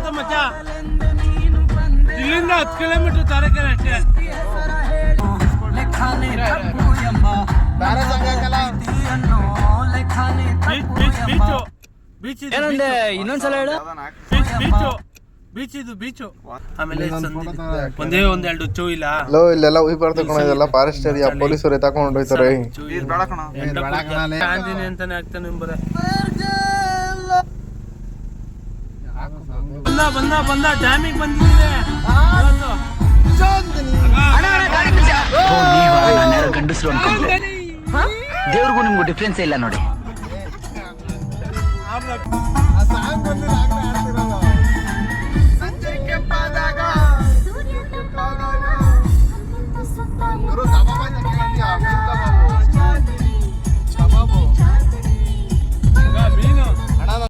ಗೊತ್ತಾ ಮಚ್ಚ, ಇಲ್ಲಿಂದ 10 ಕಿಲೋಮೀಟರ್ ತಾರಕೆರೆ ಅಷ್ಟೇ. ಏನಂದೆ ಇನ್ನೊಂದ್ಸಲ ಹೇಳು. ಬೀಚ್ ಇದು ಬೀಚು. ಆಮೇಲೆ ಒಂದೇ ಒಂದೆರಡು ಚೂ ಇಲ್ಲ ಲೋ, ಇಲ್ಲೆಲ್ಲ ಹೋಗಿ ಬರ್ತಕೊಂಡ, ಇದೆಲ್ಲ ಫಾರೆಸ್ಟ್ ಏರಿಯಾ, ಪೊಲೀಸರು ತಗೊಂಡು ಹೋಯ್ತಾರೆ. ಆಂಜನೇಯ ಅಂತಾನೆ ಆಗ್ತಾನೆ ಬಂದ ಡ್ಯಾಮಿಗೆ ಬಂದಿದೆ. ಗಂಡಸರು ದೇವ್ರಿಗೂ ನಿಮ್ಗೂ ಡಿಫ್ರೆನ್ಸ್ ಇಲ್ಲ ನೋಡಿ.